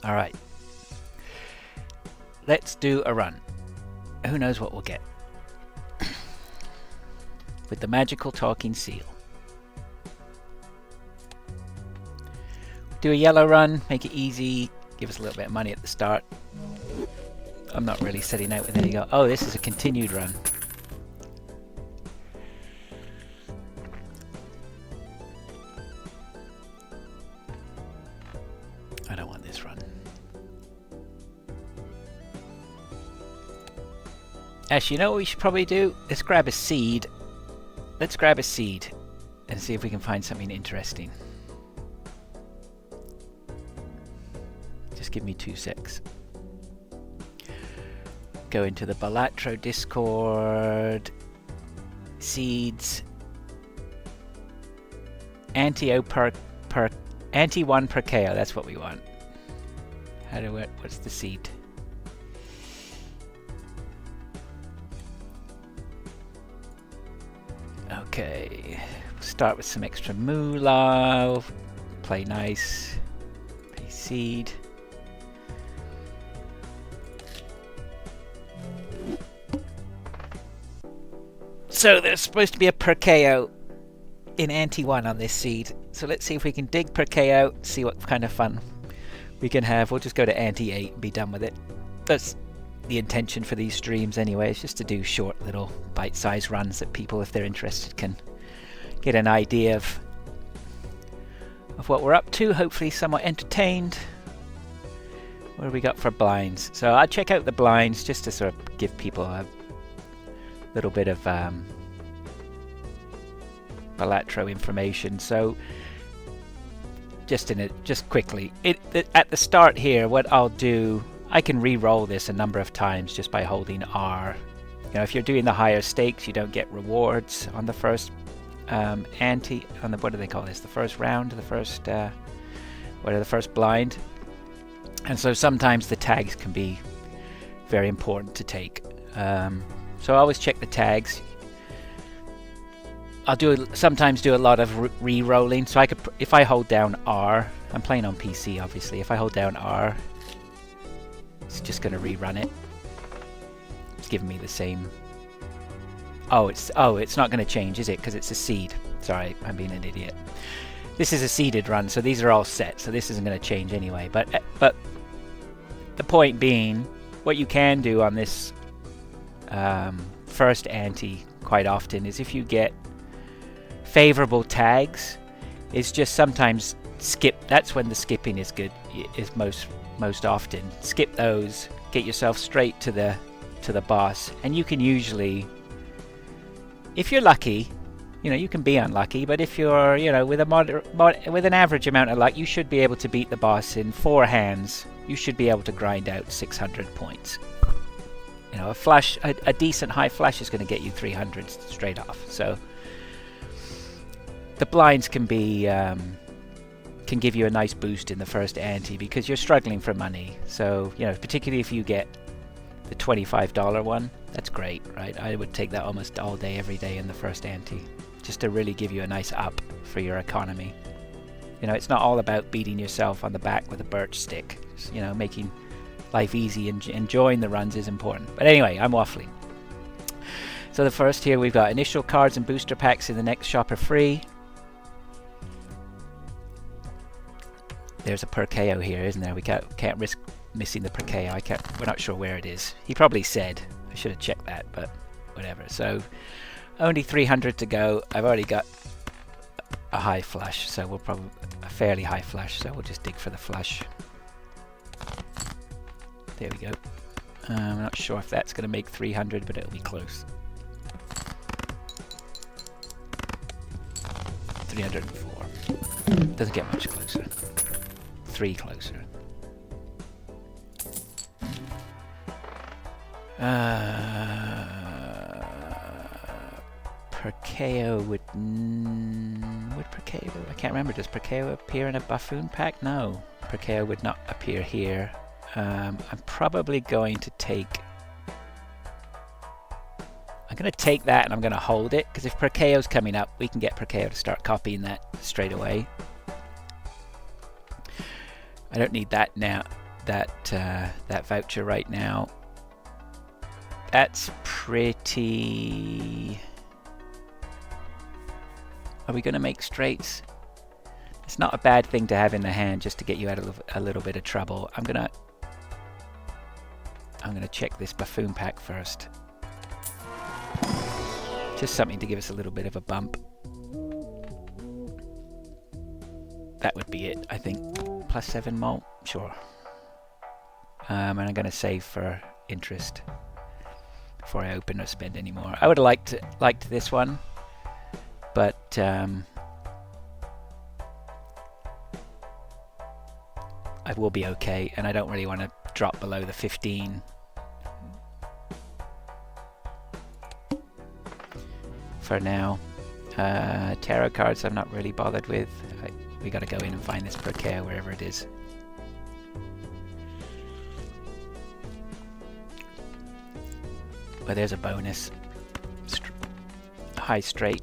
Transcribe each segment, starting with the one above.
Alright. Let's do a run. Who knows what we'll get. With the magical talking seal. Do a yellow run, make it easy, give us a little bit of money at the start. I'm not really setting out with any go. Oh, this is a continued run. I don't want this run. Actually, you know what we should probably do? Let's grab a seed. Let's grab a seed and see if we can find something interesting. Just give me 2 secs. Go into the Balatro Discord. Seeds. Anti-1 Perkeo, that's what we want. What's the seed? Okay, start with some extra moolah. Play nice. Pay seed. So there's supposed to be a Perkeo in Anti-1 on this seed. So let's see if we can dig Perkeo, see what kind of fun we can have. We'll just go to Anti-8 and be done with it. That's the intention for these streams anyway. It's just to do short little bite-sized runs that people, if they're interested, can get an idea of what we're up to. Hopefully somewhat entertained. What have we got for blinds? So I'll check out the blinds just to sort of give people a little bit of Balatro information. So just quickly, at the start here, what I'll do, I can re-roll this a number of times just by holding R. You know, if you're doing the higher stakes, you don't get rewards on the first what do they call this? The first round, the first the first blind. And so sometimes the tags can be very important to take. So I always check the tags. I'll sometimes do a lot of re-rolling. So if I hold down R, I'm playing on PC obviously. If I hold down R, it's just going to rerun it. It's giving me the same. Oh, it's not going to change, is it? Because it's a seed. Sorry, I'm being an idiot. This is a seeded run, so these are all set. So this isn't going to change anyway. But the point being, what you can do on this first ante quite often is if you get favorable tags, is just sometimes skip. That's when the skipping is good. Is most often skip those, get yourself straight to the boss, and you can usually, if you're lucky, you know, you can be unlucky, but if you're, you know, with with an average amount of luck, you should be able to beat the boss in 4 hands. You should be able to grind out 600 points. You know, a decent high flash is going to get you 300 straight off. So the blinds can be can give you a nice boost in the first ante because you're struggling for money. So, you know, particularly if you get the $25 one, that's great, right? I would take that almost all day, every day in the first ante, just to really give you a nice up for your economy. You know, it's not all about beating yourself on the back with a birch stick. You know, making life easy and enjoying the runs is important. But anyway, I'm waffling. So the first here, we've got initial cards and booster packs in the next shop are free. There's a Perkeo here, isn't there? We can't risk missing the Perkeo. We're not sure where it is. He probably said. I should have checked that, but whatever. So only 300 to go. I've already got a high flush, so we'll probably a fairly high flush. So we'll just dig for the flush. There we go. I'm not sure if that's going to make 300, but it'll be close. 304. Doesn't get much closer. 3 closer. Perkeo would Perkeo? I can't remember. Does Perkeo appear in a buffoon pack? No, Perkeo would not appear here. I'm probably going to take. I'm going to take that and I'm going to hold it because if Perkeo's coming up, we can get Perkeo to start copying that straight away. I don't need that now. that voucher right now. That's pretty... Are we going to make straights? It's not a bad thing to have in the hand just to get you out of a little bit of trouble. I'm gonna check this buffoon pack first. Just something to give us a little bit of a bump. That would be it, I think. +7 malt, sure. And I'm gonna save for interest before I open or spend any more. I would have liked this one, but I will be okay, and I don't really want to drop below the 15. For now. Tarot cards I'm not really bothered with. We gotta go in and find this Perkeo wherever it is. Well, there's a bonus. High straight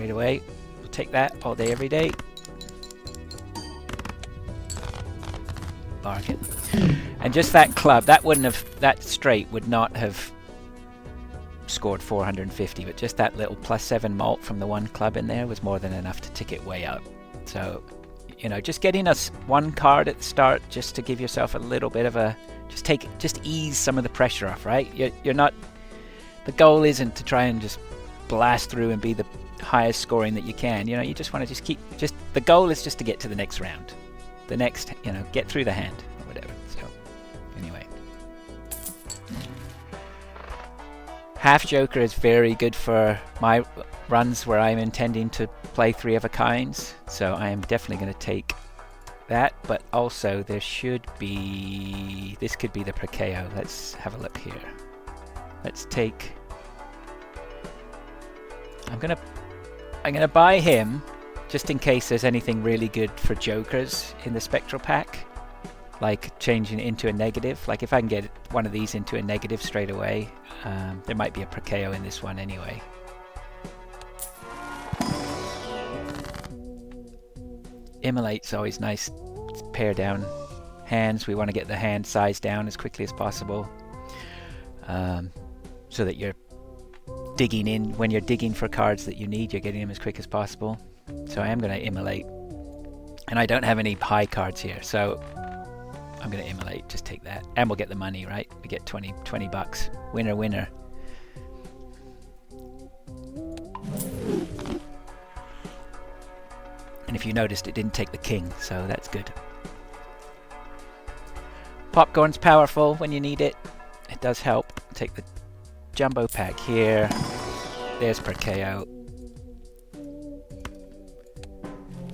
away. We'll take that all day, every day. Bargain. And just that club, that straight would not have scored 450, but just that little +7 malt from the one club in there was more than enough to tick it way up. So, you know, just getting us one card at the start, just to give yourself a little bit of a, just ease some of the pressure off, right? You're not, the goal isn't to try and just blast through and be the highest scoring that you can. You know, you just want to the goal is just to get to the next round. The next, you know, get through the hand or whatever. So, anyway. Half Joker is very good for my runs where I'm intending to play 3 of a kinds. So I am definitely going to take that. But also there should be, this could be the Perkeo. Let's have a look here. Let's take, I'm gonna buy him just in case there's anything really good for Jokers in the Spectral pack, like changing it into a negative. Like if I can get one of these into a negative straight away, there might be a Perkeo in this one anyway. Immolate's always nice. Pair down hands. We want to get the hand size down as quickly as possible, so that you're digging in, when you're digging for cards that you need, you're getting them as quick as possible. So I am going to immolate, and I don't have any high cards here, so I'm going to immolate. Just take that, and we'll get the money, right? We get 20 bucks. Winner, winner. And if you noticed, it didn't take the king, so that's good. Popcorn's powerful when you need it. It does help. Take the jumbo pack here. There's Perkeo.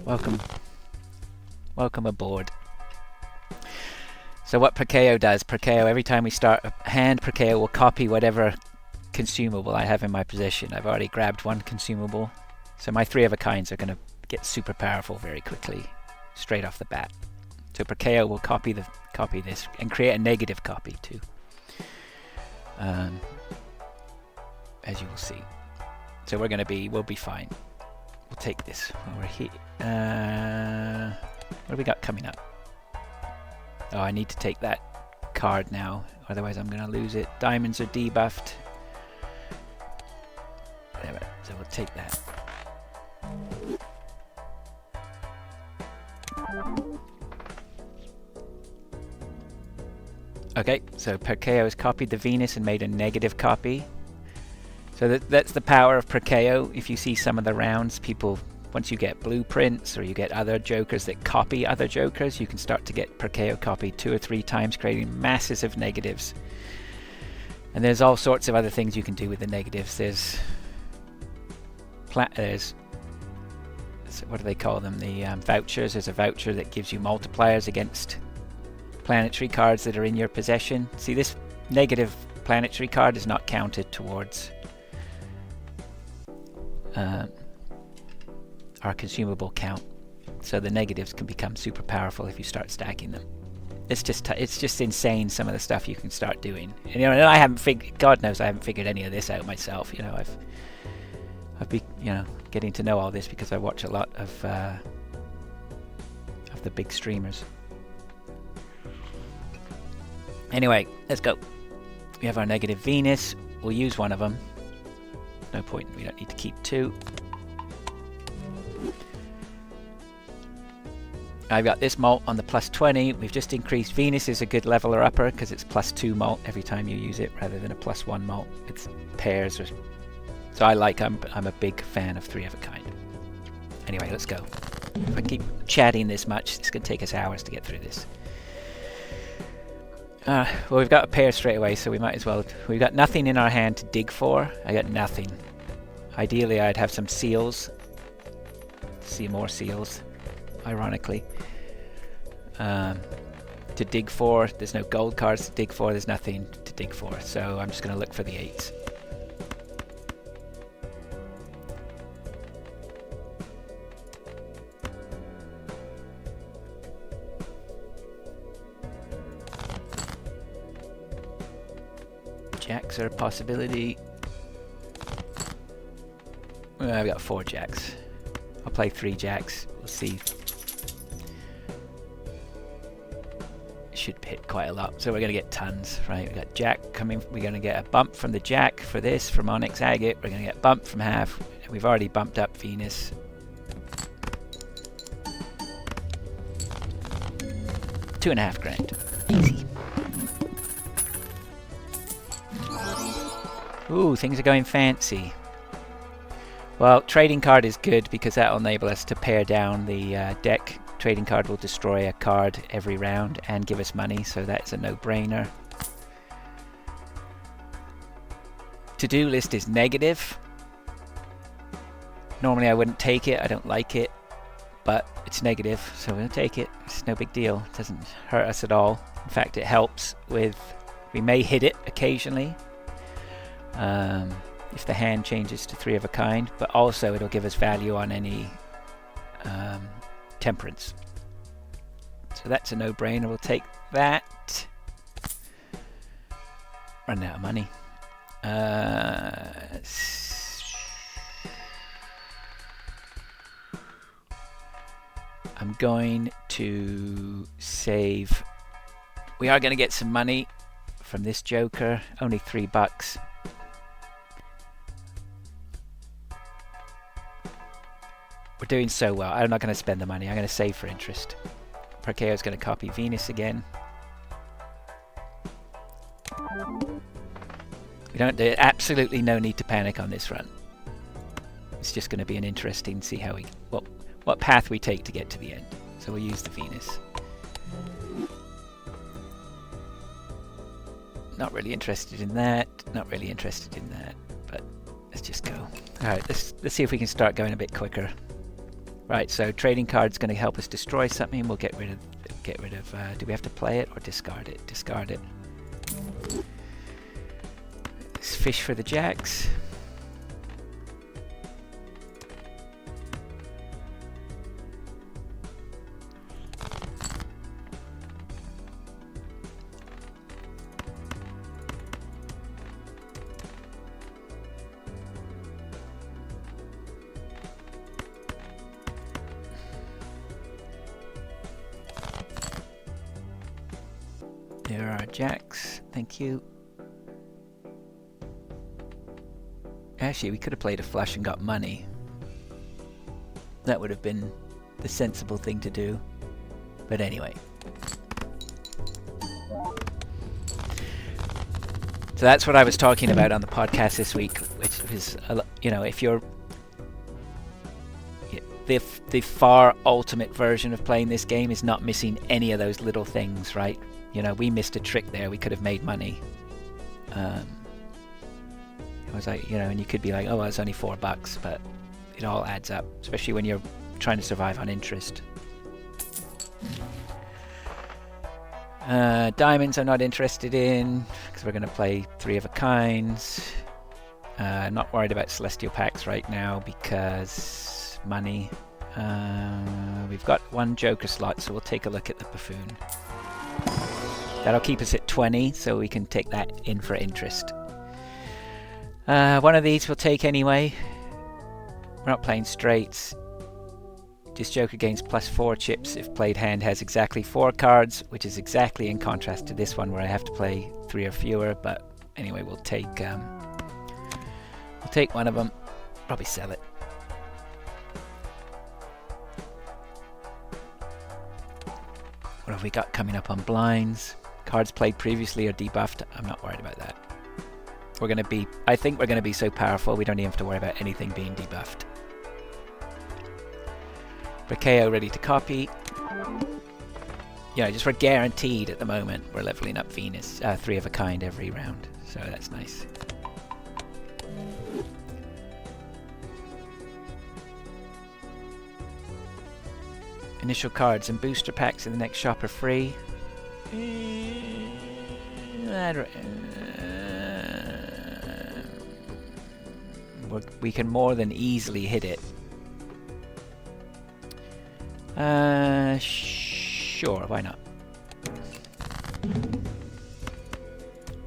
Welcome aboard. So what Perkeo does, every time we start a hand, Perkeo will copy whatever consumable I have in my possession. I've already grabbed one consumable, so my 3 of a kinds are going to get super powerful very quickly, straight off the bat. So Perkeo will copy this and create a negative copy too, as you will see. So we'll be fine. We'll take this when we're here. What do we got coming up? Oh, I need to take that card now, otherwise I'm going to lose it. Diamonds are debuffed. Whatever. So we'll take that. Okay, so Perkeo has copied the Venus and made a negative copy. So that's the power of Perkeo. If you see some of the rounds, people, once you get blueprints or you get other Jokers that copy other Jokers, you can start to get Perkeo copied 2 or 3 times, creating masses of negatives. And there's all sorts of other things you can do with the negatives. There's what do they call them? The vouchers. There's a voucher that gives you multipliers against planetary cards that are in your possession. See, this negative planetary card is not counted towards our consumable count, so the negatives can become super powerful if you start stacking them. It's just insane, some of the stuff you can start doing. And, you know, and I haven't figured, God knows I haven't figured any of this out myself. You know, I've been, you know, getting to know all this because I watch a lot of the big streamers. Anyway, let's go. We have our negative Venus. We'll use one of them. No point. We don't need to keep two. I've got this malt on the +20. We've just increased. Venus is a good leveler upper because it's +2 malt every time you use it rather than a +1 malt. It's pairs. So I'm a big fan of 3 of a kind. Anyway, let's go. If I keep chatting this much, it's going to take us hours to get through this. Well, we've got a pair straight away, so we might as well. We've got nothing in our hand to dig for. I got nothing. Ideally, I'd have some seals. See more seals, ironically. To dig for. There's no gold cards to dig for. There's nothing to dig for. So I'm just going to look for the 8s. Jacks are a possibility. Well, I've got 4 jacks. I'll play 3 jacks. We'll see. Should hit quite a lot. So we're going to get tons, right? We've got jack coming. We're going to get a bump from the jack for this, from Onyx Agate. We're going to get bumped from half. We've already bumped up Venus. $2.5 grand. Easy. Ooh, things are going fancy. Well, trading card is good because that will enable us to pare down the deck. Trading card will destroy a card every round and give us money, so that's a no-brainer. To-do list is negative. Normally I wouldn't take it, I don't like it, but it's negative, so we'll take it. It's no big deal, it doesn't hurt us at all. In fact, it helps with, we may hit it occasionally. If the hand changes to 3 of a kind, but also it'll give us value on any temperance. So that's a no-brainer. We'll take that. Run out of money. I'm going to save. We are going to get some money from this joker. Only $3. We're doing so well. I'm not going to spend the money. I'm going to save for interest. Perkeo is going to copy Venus again. There's absolutely no need to panic on this run. It's just going to be an interesting see how what path we take to get to the end. So we'll use the Venus. Not really interested in that. Not really interested in that. But let's just go. All right. Let's see if we can start going a bit quicker. Right, so trading card's going to help us destroy something. We'll get rid of. Do we have to play it or discard it? Discard it. Let's fish for the jacks. There are jacks, thank you. Actually, we could have played a flush and got money. That would have been the sensible thing to do. But anyway. So that's what I was talking about on the podcast this week, which is, if you're the far ultimate version of playing this game is not missing any of those little things, right? We missed a trick there. We could have made money. It was like, and you could be like, oh, well, it's only $4, but it all adds up, especially when you're trying to survive on interest. Diamonds I'm not interested in because we're going to play 3 of a kinds. Not worried about celestial packs right now because money. We've got 1 joker slot, so we'll take a look at the buffoon. That'll keep us at 20, so we can take that in for interest. One of these we'll take anyway. We're not playing straights. This Joker gains +4 chips if played hand has exactly 4 cards, which is exactly in contrast to this one where I have to play 3 or fewer. But anyway, we'll take one of them. Probably sell it. What have we got coming up on blinds? Cards played previously are debuffed. I'm not worried about that. I think we're gonna be so powerful we don't even have to worry about anything being debuffed. Perkeo ready to copy. Just we're guaranteed at the moment we're leveling up Venus, 3 of a kind every round, so that's nice. Initial cards and booster packs in the next shop are free. We can more than easily hit it. Sure, why not?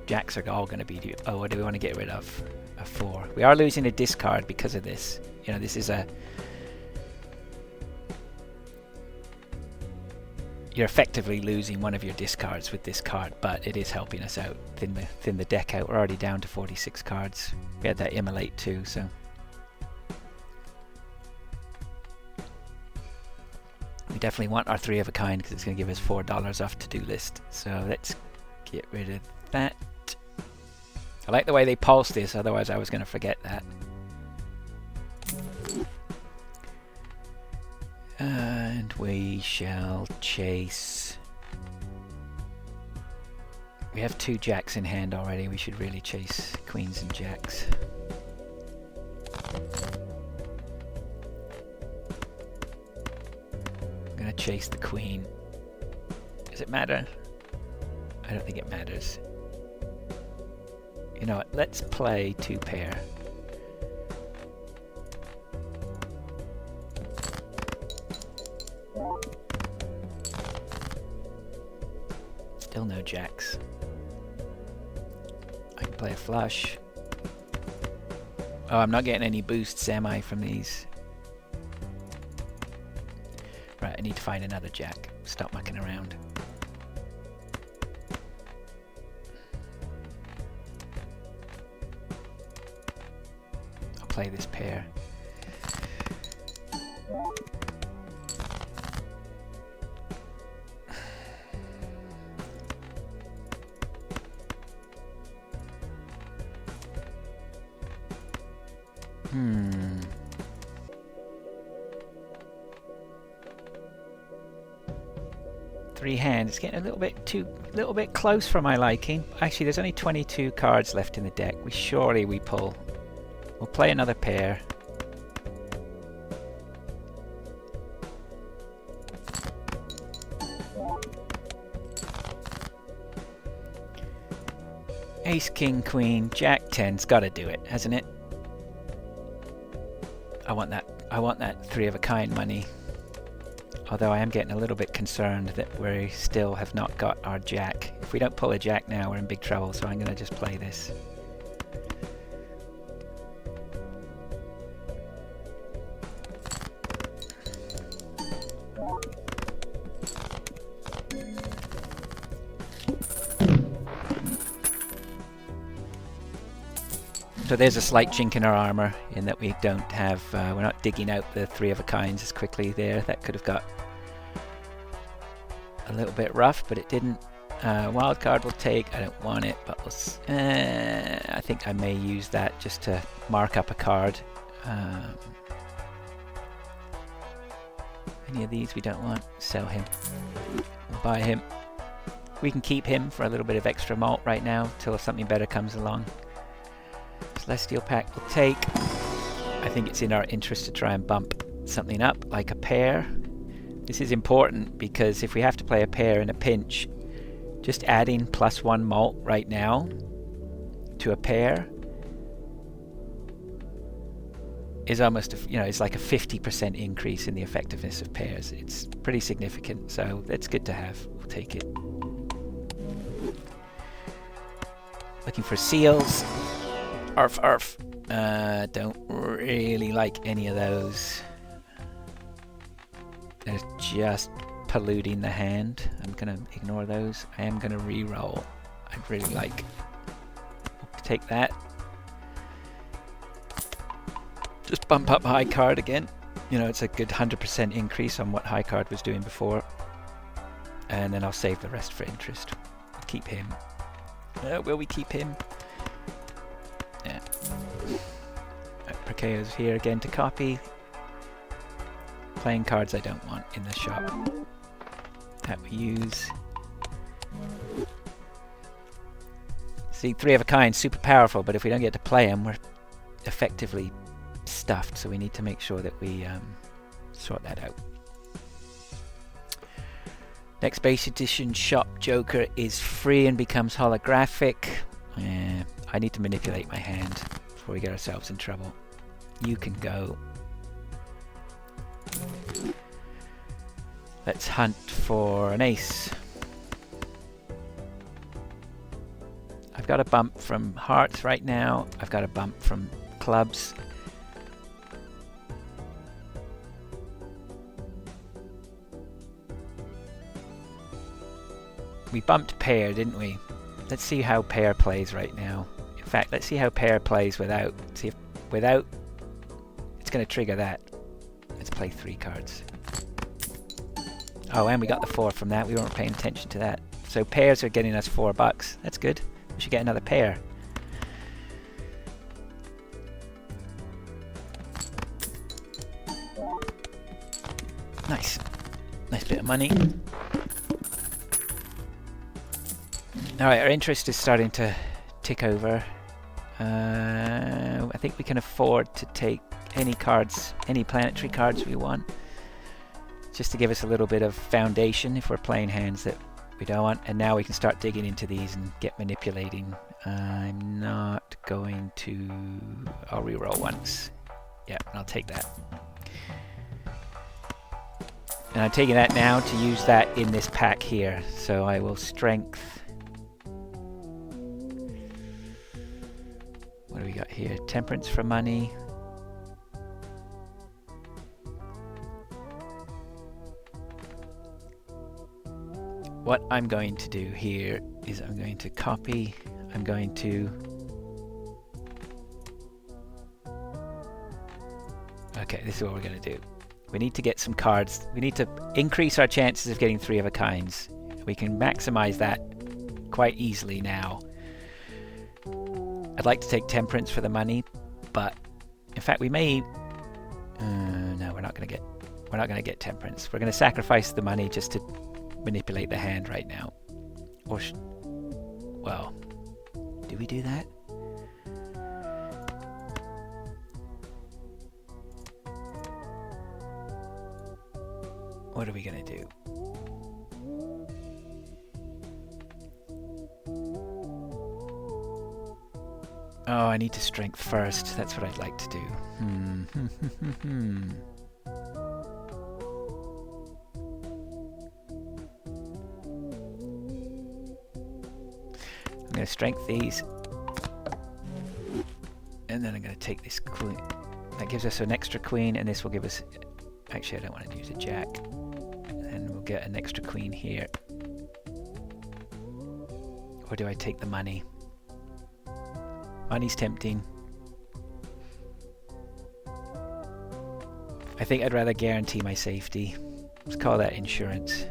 Jacks are all going to be... Oh, what do we want to get rid of? A 4. We are losing a discard because of this. This is a... You're effectively losing one of your discards with this card, but it is helping us out, thin the deck out. We're already down to 46 cards. We had that immolate too, so... We definitely want our 3 of a kind because it's going to give us $4 off to-do list. So let's get rid of that. I like the way they pulse this, otherwise I was going to forget that. And we shall chase. We have 2 jacks in hand already. We should really chase queens and jacks. I'm gonna chase the queen. Does it matter? I don't think it matters. You know what? Let's play 2 pair. Still no jacks. I can play a flush. Oh, I'm not getting any boosts, am I, from these? Right, I need to find another jack. Stop mucking around. I'll play this pair. Three hands. It's getting a little bit close for my liking. Actually, there's only 22 cards left in the deck. Surely we pull. We'll play another pair. Ace, king, queen, jack, 10's got to do it, hasn't it? I want that 3 of a kind money. Although I am getting a little bit concerned that we still have not got our jack. If we don't pull a jack now, we're in big trouble, so I'm going to just play this. So there's a slight chink in our armor in that we don't have, we're not digging out the 3 of a kinds as quickly there. That could have got a little bit rough, but it didn't. Wild card will take. I don't want it, but we'll I think I may use that just to mark up a card. Any of these we don't want. Sell him. We'll buy him. We can keep him for a little bit of extra malt right now till something better comes along. Celestial Pack will take. I think it's in our interest to try and bump something up, like a pair. This is important because if we have to play a pair in a pinch, just adding +1 malt right now to a pair is almost, it's like a 50% increase in the effectiveness of pairs. It's pretty significant, so that's good to have. We'll take it. Looking for seals. Arf, arf. Don't really like any of those. They're just polluting the hand. I'm going to ignore those. I am going to re-roll. I'd really like to take that. Just bump up high card again. You know, it's a good 100% increase on what high card was doing before. And then I'll save the rest for interest. Keep him. Will we keep him? Yeah. Perkeo's here again to copy. Playing cards I don't want in the shop. That we use. See, 3 of a kind, super powerful, but if we don't get to play them, we're effectively stuffed, so we need to make sure that we sort that out. Next base edition shop Joker is free and becomes holographic. I need to manipulate my hand before we get ourselves in trouble. You can go. Let's hunt for an ace. I've got a bump from hearts right now. I've got a bump from clubs. We bumped pair, didn't we? Let's see how pair plays right now. In fact, let's see how pair plays without. See if without, it's going to trigger that. Let's play 3 cards. Oh, and we got the 4 from that. We weren't paying attention to that. So pairs are getting us $4. That's good. We should get another pair. Nice. Nice bit of money. Alright, our interest is starting to tick over. I think we can afford to take any cards, any planetary cards we want. Just to give us a little bit of foundation if we're playing hands that we don't want. And now we can start digging into these and get manipulating. I'm not going to... I'll reroll once. Yeah, I'll take that. And I'm taking that now to use that in this pack here. So I will strength... What do we got here? Temperance for money. What I'm going to do here is I'm going to copy. I'm going to... Okay, this is what we're going to do. We need to get some cards. We need to increase our chances of getting 3 of a kinds. We can maximize that quite easily now. I'd like to take temperance for the money, but in fact we may... no, we're not going to get temperance. We're going to sacrifice the money just to manipulate the hand right now. Or well, do we do that? What are we going to do? Oh, I need to strength first. That's what I'd like to do. I'm going to strength these. And then I'm going to take this queen. That gives us an extra queen, and this will give us... Actually, I don't want to use a jack. And we'll get an extra queen here. Or do I take the money? Money's tempting. I think I'd rather guarantee my safety. Let's call that insurance.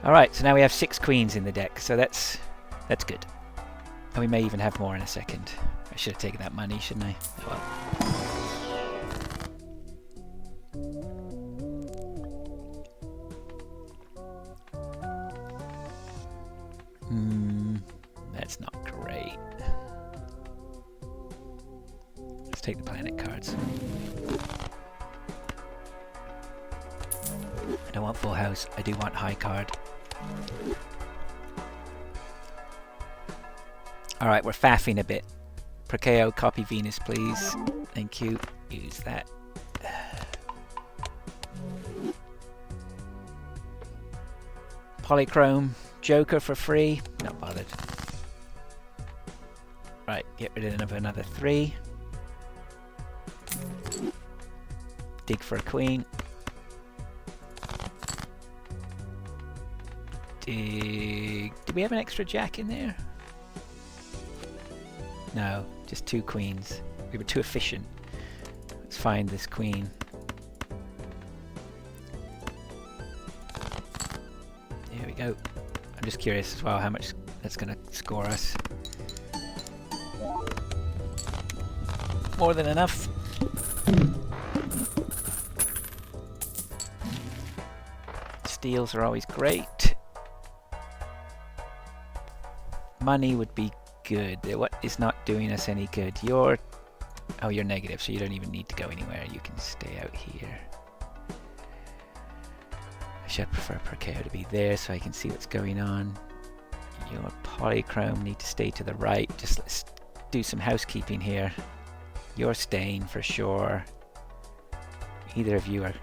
Alright, so now we have 6 queens in the deck, so that's good. And we may even have more in a second. I should have taken that money, shouldn't I? Oh well. That's not great. Let's take the planet cards. I don't want full house, I do want high card. Alright, we're faffing a bit. Perkeo, copy Venus please. Thank you. Use that. Polychrome, Joker for free. Not bothered. Right, get rid of another 3. dig for a queen. Dig. Do we have an extra jack in there? No, just 2 queens. We were too efficient. Let's find this queen. There we go. I'm just curious as well how much that's going to score us. More than enough. Steals are always great. Money would be good. What is not doing us any good? You're negative, so you don't even need to go anywhere. You can stay out here. I should prefer Perkeo to be there so I can see what's going on. Your polychrome need to stay to the right. Just let's do some housekeeping here. You're staying for sure. Either of you are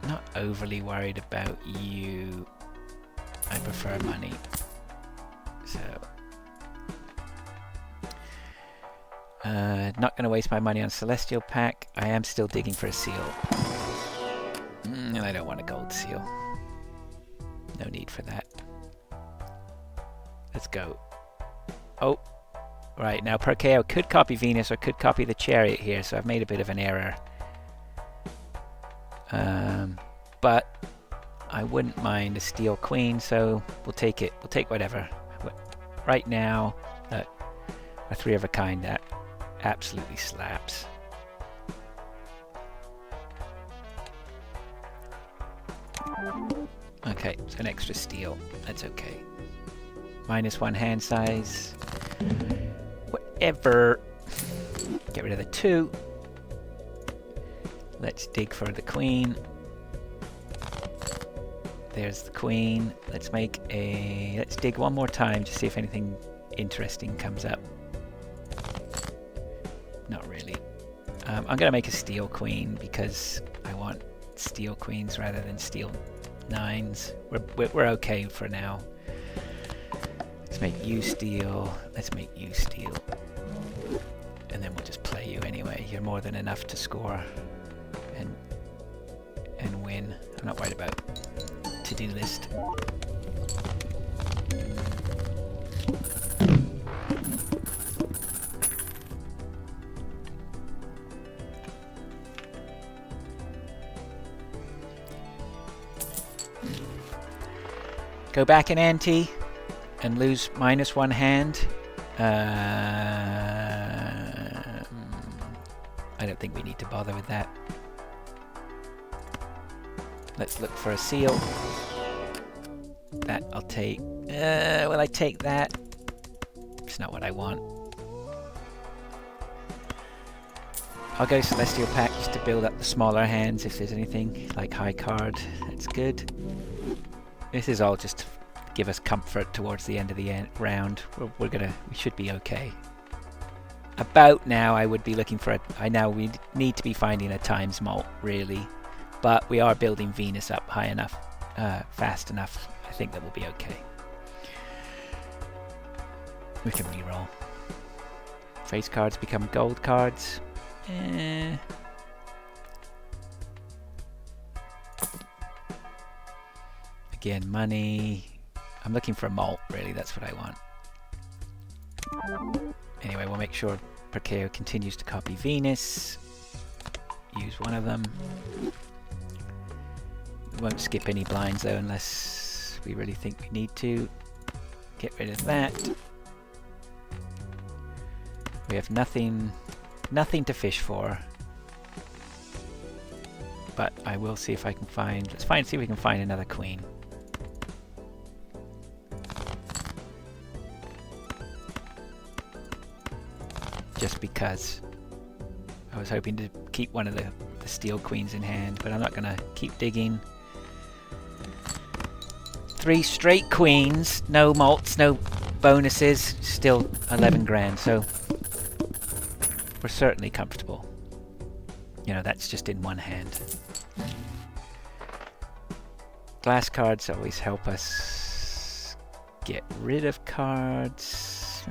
not overly worried about you. I prefer money. So not going to waste my money on Celestial Pack. I am still digging for a seal. And I don't want a gold seal. No need for that. Let's go. Oh, right. Now Perkeo could copy Venus or could copy the Chariot here, so I've made a bit of an error. But I wouldn't mind a Steel Queen, so we'll take it. We'll take whatever. Right now, a 3 of a kind that absolutely slaps. Okay, so an extra steel. That's okay. -1 hand size. Whatever. Get rid of the 2. Let's dig for the queen. There's the queen. Let's dig one more time to see if anything interesting comes up. Not really. I'm going to make a steel queen because I want steel queens rather than steel 9s. We're okay for now. Let's make you steel. Let's make you steel. And then we'll just play you anyway. You're more than enough to score and win. I'm not worried about to-do list. Go back an ante and lose -1 hand. I don't think we need to bother with that. Let's look for a seal. That I'll take. Will I take that? It's not what I want. I'll go Celestial Pack just to build up the smaller hands if there's anything like high card. That's good. This is all just to give us comfort towards the end of the round. We should be okay. About now, I would be looking for we need to be finding a times malt, really. But we are building Venus up high enough, fast enough. I think that we'll be okay. We can reroll. Face cards become gold cards. Again, money. I'm looking for a malt, really. That's what I want. Anyway, we'll make sure Perkeo continues to copy Venus. Use one of them. We won't skip any blinds, though, unless we really think we need to. Get rid of that. We have nothing to fish for. But I will see if I can find... see if we can find another queen. Just because I was hoping to keep one of the steel queens in hand, but I'm not going to keep digging. 3 straight queens, no malts, no bonuses, still 11 grand, so we're certainly comfortable. You know, that's just in one hand. Glass cards always help us get rid of cards.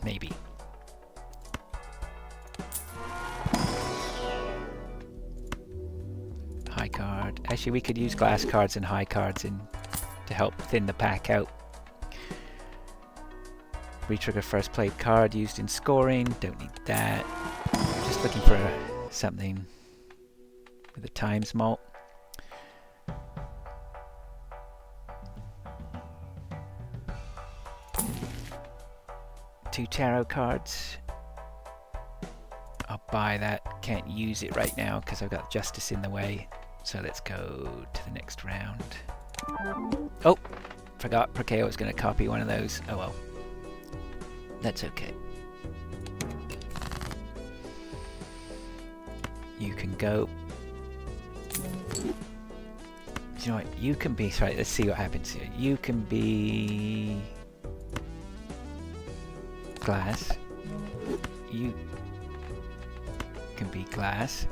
maybe. High card. Actually, we could use glass cards and high cards to help thin the pack out. Retrigger first played card used in scoring. Don't need that. Just looking for something with a times malt. Two tarot cards. I'll buy that. Can't use it right now because I've got justice in the way. So let's go to the next round. Oh, forgot Perkeo was going to copy one of those. Oh well. That's okay. You can go. You know what? You can be. Right, let's see what happens here. You can be glass. You can be glass.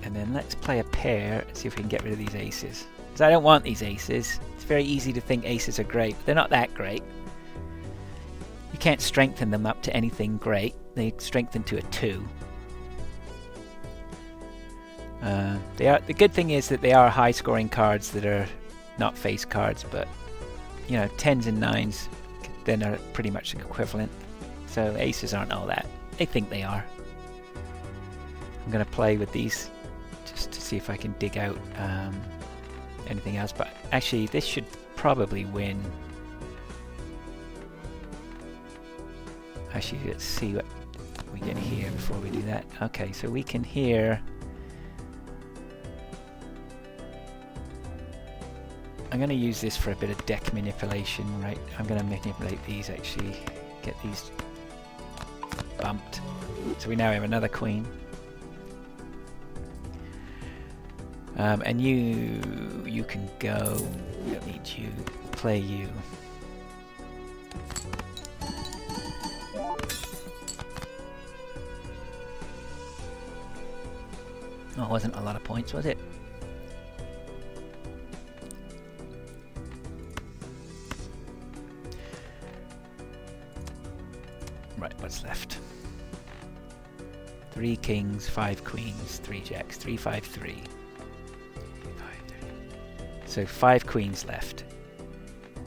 And then let's play a pair and see if we can get rid of these aces. Because I don't want these aces. It's very easy to think aces are great, but they're not that great. You can't strengthen them up to anything great. They strengthen to a 2. The good thing is that they are high-scoring cards that are not face cards, but you know, 10s and 9s then are pretty much equivalent. So aces aren't all that. They think they are. I'm going to play with these just to see if I can dig out anything else. But actually, this should probably win. Actually, let's see what we get here before we do that. Okay, so we can hear. I'm going to use this for a bit of deck manipulation, right? I'm going to manipulate these actually, get these bumped. So we now have another queen. And you can go. Don't need you. Play you. Oh, it wasn't a lot of points, was it? Right, what's left? 3 kings, 5 queens, 3 jacks, 3, 5, 3. So 5 queens left.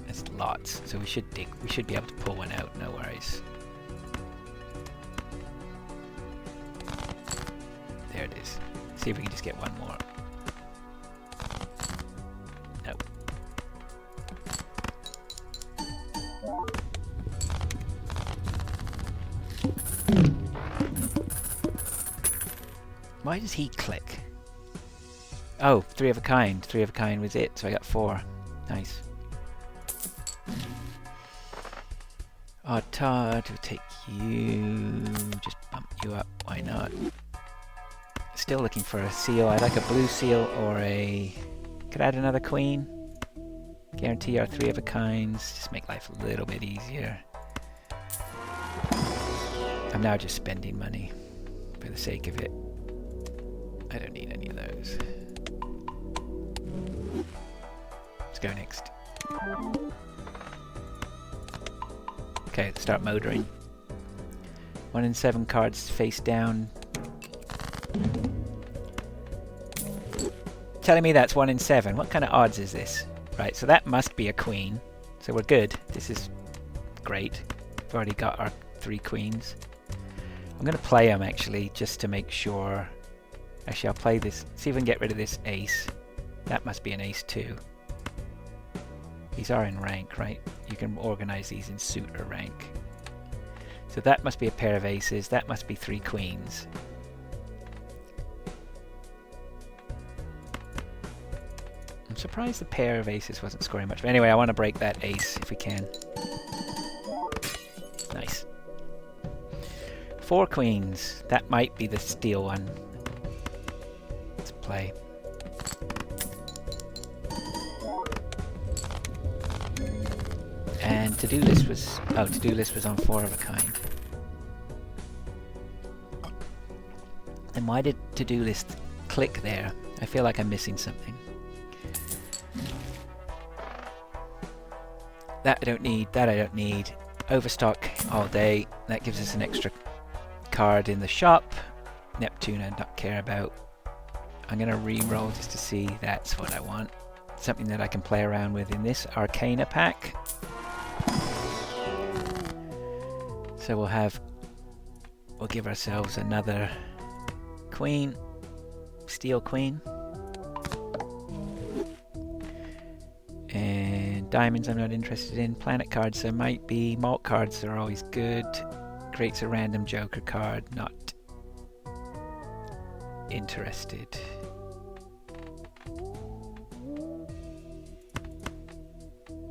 That's lots. So we should dig. We should be able to pull one out. No worries. There it is. See if we can just get one more. Nope. Why does he click? Oh, 3 of a kind. 3 of a kind was it, so I got 4. Nice. Odd Todd will take you. Just bump you up. Why not? Still looking for a seal. I'd like a blue seal or a. Could add another queen. Guarantee our 3 of a kinds. Just make life a little bit easier. I'm now just spending money for the sake of it. I don't need any of those. Let's go next. Okay, let's start motoring. 1 in 7 cards face down. Telling me that's 1 in 7. What kind of odds is this? Right, so that must be a queen. So we're good. This is great. We've already got our 3 queens. I'm going to play them actually, just to make sure. Actually, I'll play this. See if we can get rid of this ace. That must be an ace too. These are in rank, right? You can organize these in suit or rank. So that must be a pair of aces. That must be 3 queens. I'm surprised the pair of aces wasn't scoring much. But anyway, I want to break that ace if we can. Nice. 4 queens. That might be the steal one. Let's play. And to-do list was... Oh, to-do list was on 4 of a kind. And why did to-do list click there? I feel like I'm missing something. That I don't need. That I don't need. overstock all day. That gives us an extra card in the shop. Neptune I don't care about. I'm going to re-roll just to see. That's what I want. Something that I can play around with in this Arcana pack. So we'll give ourselves another queen, steel queen. And diamonds I'm not interested in. Planet cards there might be. Malt cards are always good. Creates a random joker card, not interested.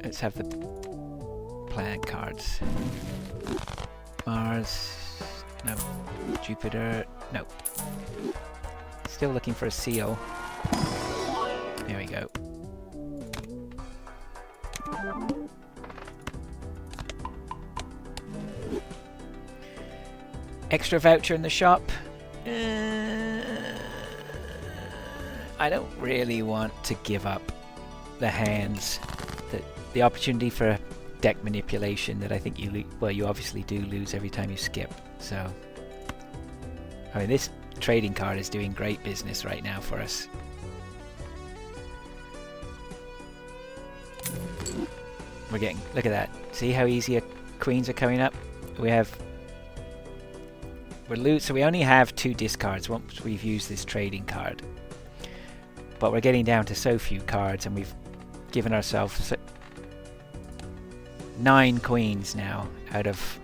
Let's have the planet cards. Mars, no. Jupiter, no. Still looking for a seal. There we go. Extra voucher in the shop. I don't really want to give up the hands, the opportunity for deck manipulation that I think you obviously do lose every time you skip. So, I mean, this trading card is doing great business right now for us. We're getting, look at that. See how easy queens are coming up? So we only have 2 discards once we've used this trading card. But we're getting down to so few cards, and we've given ourselves 9 queens now out of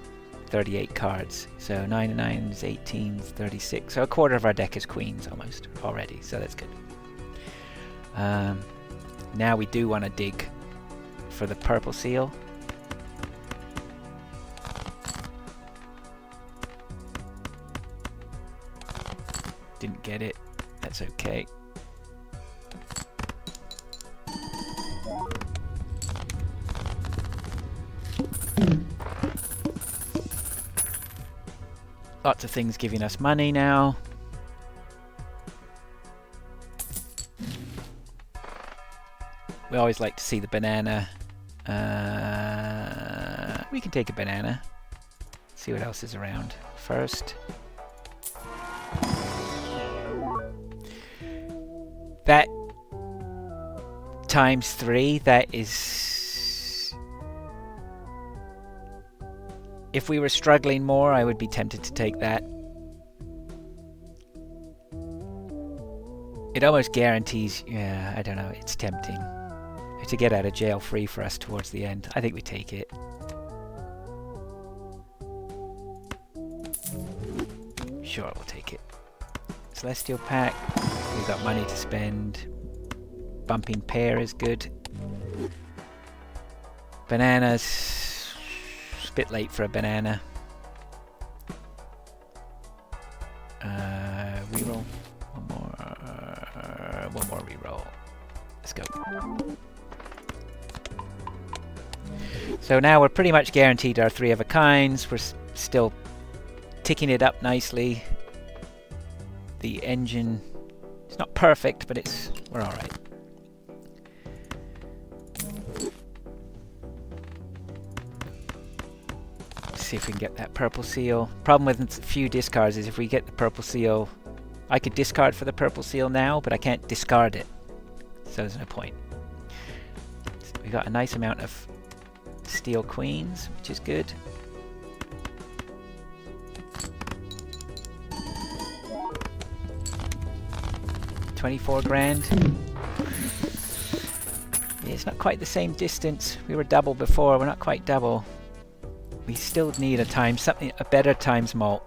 38 cards. So 9 and 9 is 18, 36. So a quarter of our deck is queens almost already, so that's good. Now we do want to dig for the purple seal. Didn't get it. That's okay. Lots of things giving us money now. We always like to see the banana. We can take a banana. See what else is around first. That times 3, that is... If we were struggling more, I would be tempted to take that. It almost guarantees... Yeah, I don't know, it's tempting. To get out of jail free for us towards the end. I think we take it. Sure, we'll take it. Celestial pack. We've got money to spend. Bumping pair is good. Bananas. It's a bit late for a banana. Reroll. One more reroll. Let's go. So now we're pretty much guaranteed our 3 of a kinds. We're still ticking it up nicely. The engine, it's not perfect, but we're all right. Let's see if we can get that purple seal. Problem with a few discards is if we get the purple seal, I could discard for the purple seal now, but I can't discard it. So there's no point. So we got a nice amount of steel queens, which is good. $24 grand. Yeah, it's not quite the same distance. We were double before. We're not quite double. We still need a better times malt.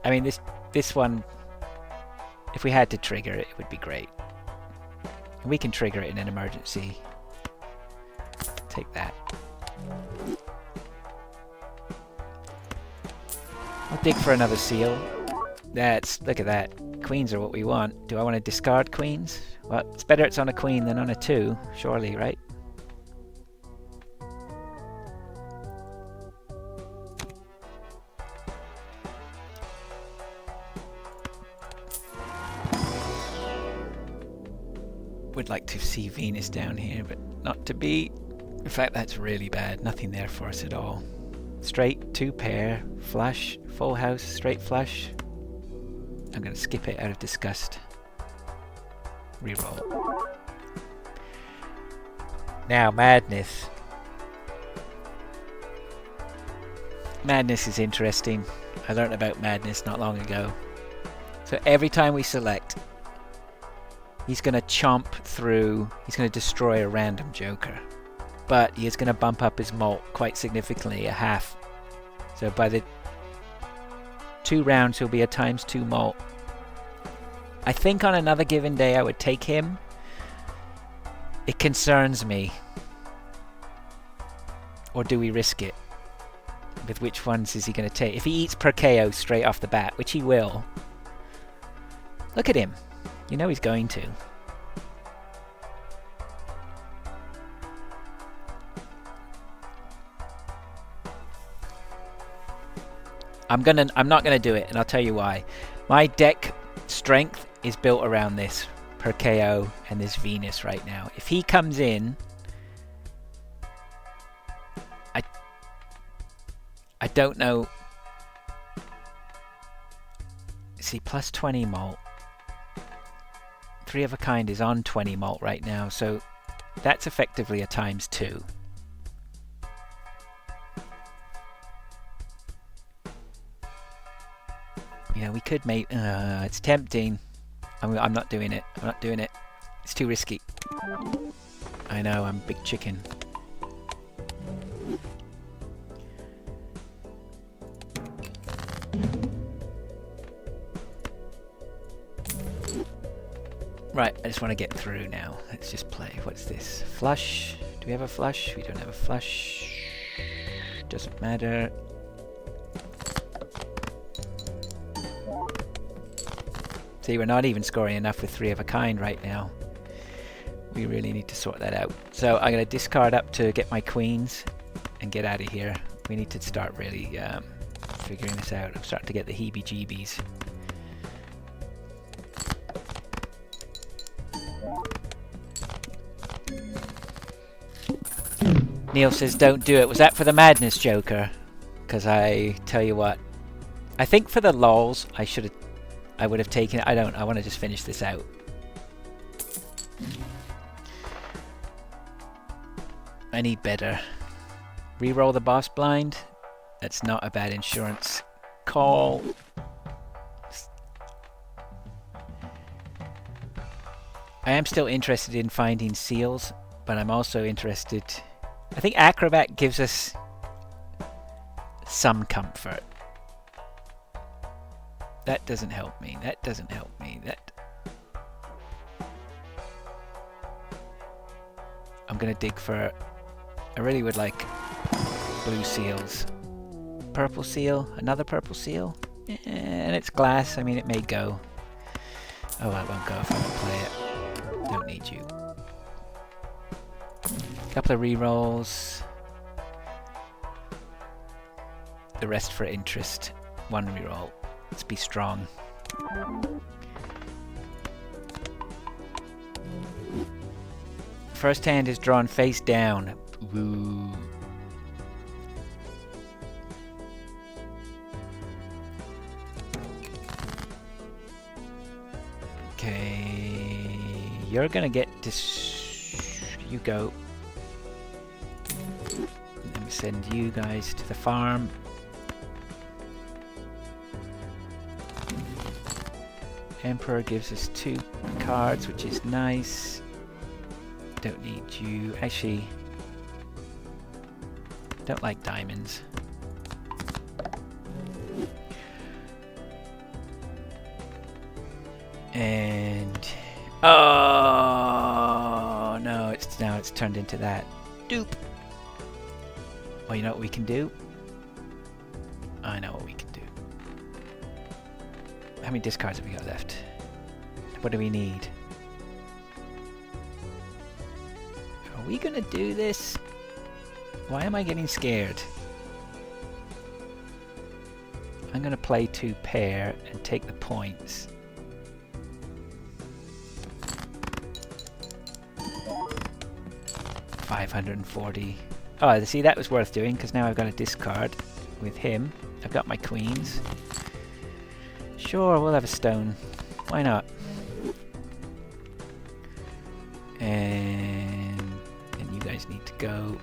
I mean, this one, if we had to trigger it, it would be great. And we can trigger it in an emergency. Take that. I'll dig for another seal. Look at that. Queens are what we want. Do I want to discard queens? Well, it's better it's on a queen than on a 2, surely, right? Would like to see Venus down here, but not to be. In fact, that's really bad. Nothing there for us at all. Straight, 2 pair, flush, full house, straight flush. I'm going to skip it out of disgust. Reroll. Now, madness. Madness is interesting. I learned about madness not long ago. So every time we select, he's going to chomp through, he's going to destroy a random joker. But he is going to bump up his mult quite significantly, a half. So by the 2 rounds, he'll be a ×2 mult. I think on another given day I would take him. It concerns me. Or do we risk it? With which ones is he going to take? If he eats Perkeo straight off the bat, which he will. Look at him. You know he's going to. I'm not gonna do it, and I'll tell you why. My deck strength is built around this Perkeo and this Venus right now. If he comes in, I don't know. See, plus 20 mult. 3 of a kind is on 20 mult right now, so that's effectively a ×2. You know, we could make... it's tempting. I'm not doing it. I'm not doing it. It's too risky. I know, I'm big chicken. Right, I just want to get through now. Let's just play. What's this? Flush. Do we have a flush? We don't have a flush. Doesn't matter. See, we're not even scoring enough with 3 of a kind right now. We really need to sort that out. So I'm going to discard up to get my queens and get out of here. We need to start really figuring this out. I'm starting to get the heebie-jeebies. Neil says, don't do it. Was that for the madness joker? Because I tell you what, I think for the lols, I would have taken it. I want to just finish this out. I need better. Reroll the boss blind. That's not a bad insurance call. I am still interested in finding seals, but I'm also interested... I think Acrobat gives us some comfort. That doesn't help me. That doesn't help me. I'm gonna dig for... I really would like blue seals. Purple seal? Another purple seal? And it's glass. I mean, it may go. Oh, I won't go if I don't play it. Don't need you. Couple of rerolls. The rest for interest. 1 reroll. Let's be strong. First hand is drawn face down. Ooh. Okay. You're gonna get this. You go. Let me send you guys to the farm. Emperor gives us 2 cards, which is nice. Don't need you. Actually, don't like diamonds. And oh no, it's turned into that. Doop. Well, you know what we can do? I know what we can do. How many discards have we got left? What do we need? Are we gonna do this? Why am I getting scared? I'm gonna play 2 pair and take the points. $540. Oh, see, that was worth doing, because now I've got a discard with him. I've got my queens. Sure, we'll have a stone. Why not? And you guys need to go.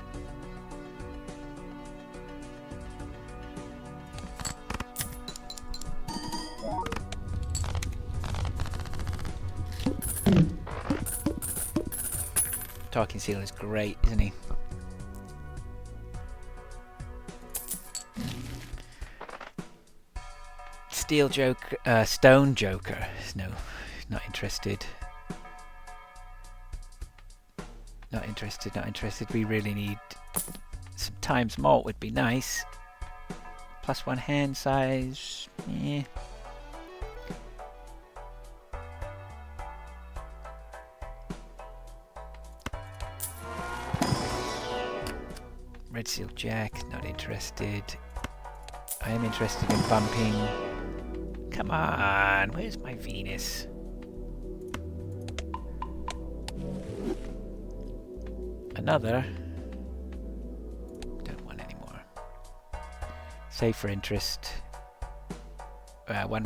Talking seal is great, isn't he? Steel Joker, Stone Joker. No, not interested. Not interested, not interested. We really need some times malt would be nice. +1 hand size. Yeah. Red Seal Jack, not interested. I am interested in bumping. Come on, where's my Venus? Another. Don't want any more. Save for interest. One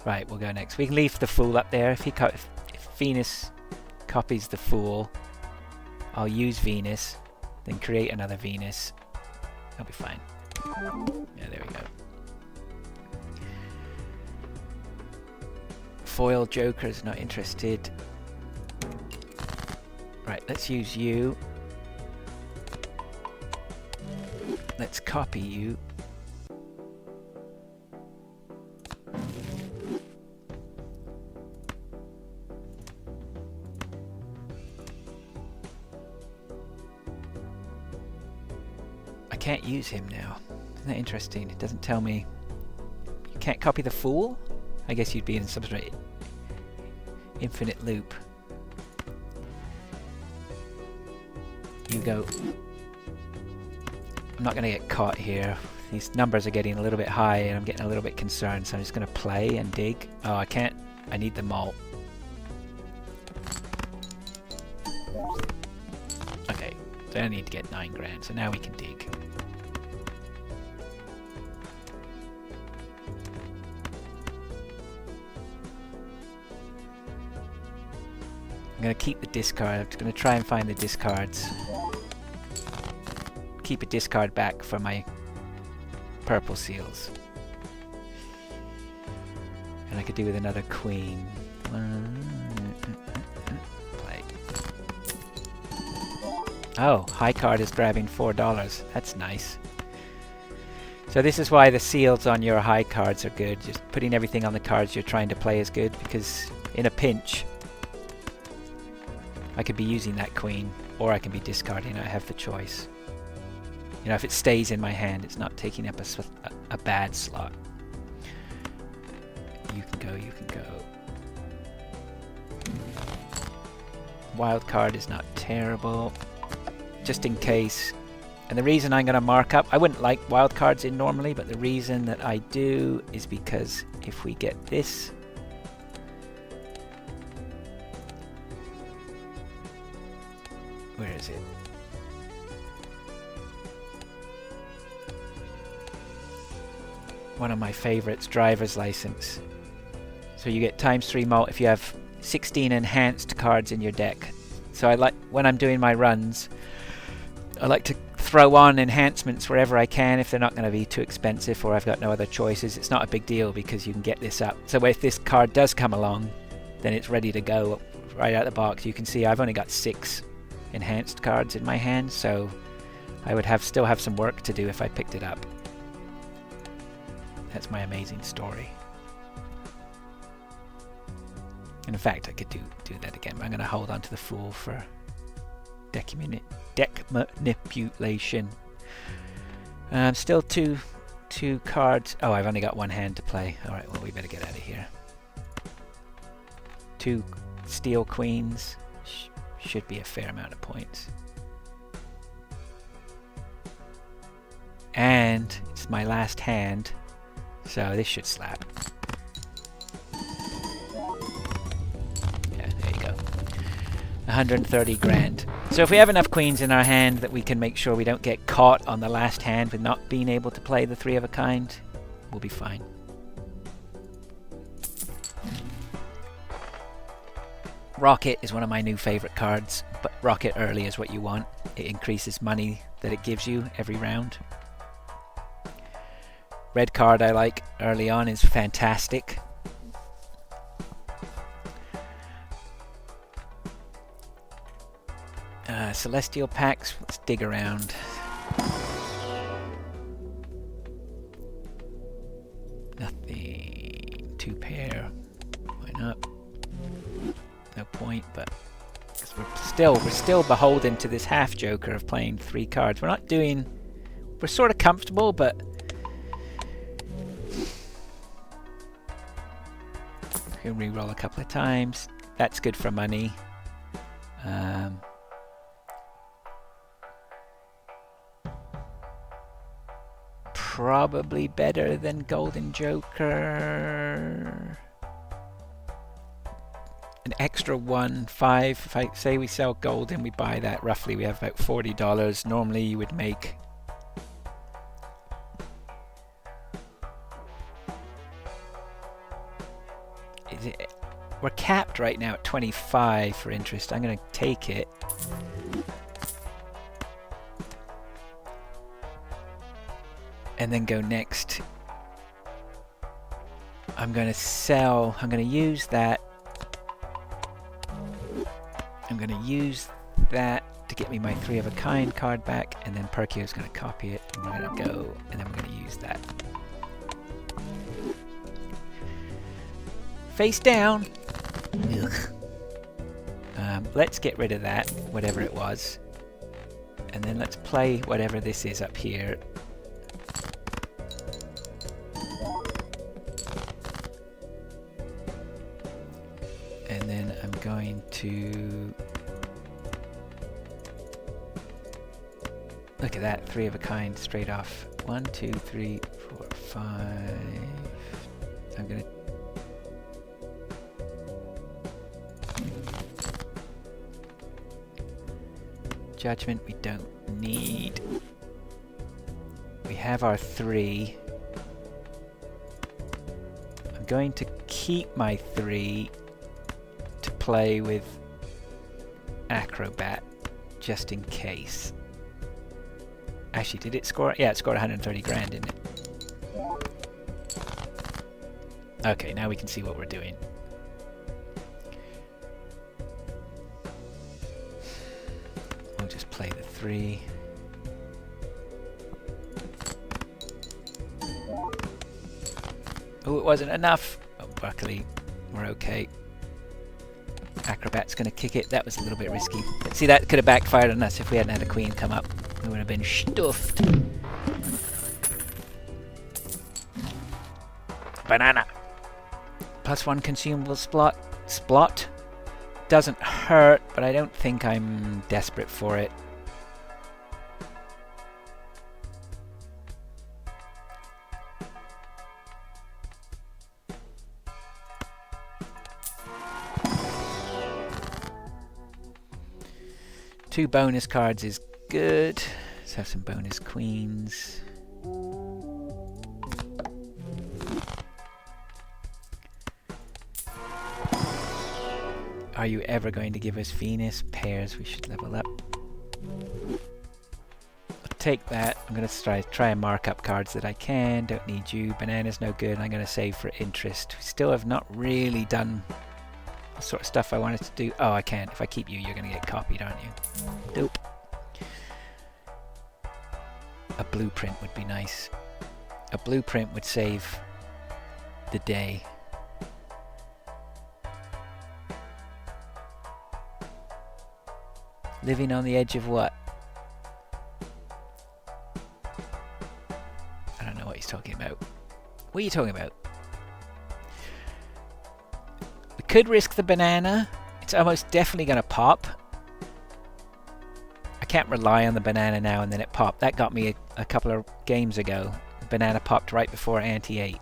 Right, we'll go next. We can leave the Fool up there. If Venus copies the Fool, I'll use Venus, then create another Venus. That'll be fine. Yeah, there we go. Foil Joker's not interested. Right, let's use you. Let's copy you. I can't use him now. Isn't that interesting? It doesn't tell me. You can't copy the Fool? I guess you'd be in some sort of infinite loop. You go. I'm not going to get caught here. These numbers are getting a little bit high and I'm getting a little bit concerned, so I'm just going to play and dig. Oh, I can't. I need the malt. Okay, so I need to get 9 grand, so now we can dig. I'm going to keep the discard. I'm just going to try and find the discards. Keep a discard back for my purple seals. And I could do with another queen. Play. Oh, high card is grabbing $4. That's nice. So this is why the seals on your high cards are good. Just putting everything on the cards you're trying to play is good, because in a pinch I could be using that queen, or I can be discarding. I have the choice. You know, if it stays in my hand, it's not taking up a bad slot. You can go, you can go. Wild card is not terrible, just in case. And the reason I'm going to mark up, I wouldn't like wild cards in normally, but the reason that I do is because if we get this, where is it? One of my favorites, driver's license. So you get ×3 malt if you have 16 enhanced cards in your deck. So I like, when I'm doing my runs, I like to throw on enhancements wherever I can if they're not going to be too expensive or I've got no other choices. It's not a big deal because you can get this up. So if this card does come along, then it's ready to go right out of the box. You can see I've only got 6 enhanced cards in my hand, so I would still have some work to do if I picked it up. That's my amazing story. And in fact, I could do that again, but I'm going to hold on to the Fool for deck manipulation. Still two cards. Oh, I've only got 1 hand to play. All right, well, we better get out of here. 2 steel queens. Should be a fair amount of points. And it's my last hand, so this should slap. 130 grand. So if we have enough queens in our hand that we can make sure we don't get caught on the last hand with not being able to play the three of a kind, we'll be fine. Rocket is one of my new favorite cards, but Rocket early is what you want. It increases money that it gives you every round. Red card I like early on is fantastic. Celestial packs, let's dig around. Nothing. 2 pair. Why not? No point, but we're still beholden to this half joker of playing 3 cards. We're sort of comfortable, but we can re-roll a couple of times. That's good for money. Probably better than Golden Joker. An extra 1.5. If I say we sell gold and we buy that, roughly we have about $40. Normally you would make we're capped right now at 25 for interest. I'm going to take it. And then go next. I'm going to sell. I'm going to use that. I'm going to use that to get me my 3 of a kind card back, and then Perkeo is going to copy it. And we're going to go, and then we're going to use that. Face down. Let's get rid of that, whatever it was, and then let's play whatever this is up here. And then I'm going to look at that, 3 of a kind straight off. 1, 2, 3, 4, 5. I'm gonna Judgment we don't need. We have our 3. I'm going to keep my 3 to play with Acrobat just in case. Actually, did it score? Yeah, it scored 130 grand, didn't it? Okay, now we can see what we're doing. We'll just play the 3. Oh, it wasn't enough. Oh, luckily, we're okay. Acrobat's going to kick it. That was a little bit risky. But see, that could have backfired on us if we hadn't had a queen come up. We would have been stuffed. Banana. +1 consumable splot. Doesn't hurt, but I don't think I'm desperate for it. Two bonus cards is good. Let's have some bonus queens. Are you ever going to give us Venus? Pairs, we should level up. I'll take that. I'm going to try and mark up cards that I can. Don't need you. Banana's no good. I'm going to save for interest. We still have not really done the sort of stuff I wanted to do. Oh, I can't. If I keep you, you're going to get copied, aren't you? Nope. A blueprint would be nice. A blueprint would save the day. Living on the edge of what? I don't know what he's talking about. What are you talking about? We could risk the banana. It's almost definitely going to pop. I can't rely on the banana now and then it popped. That got me a couple of games ago. The banana popped right before ante 8.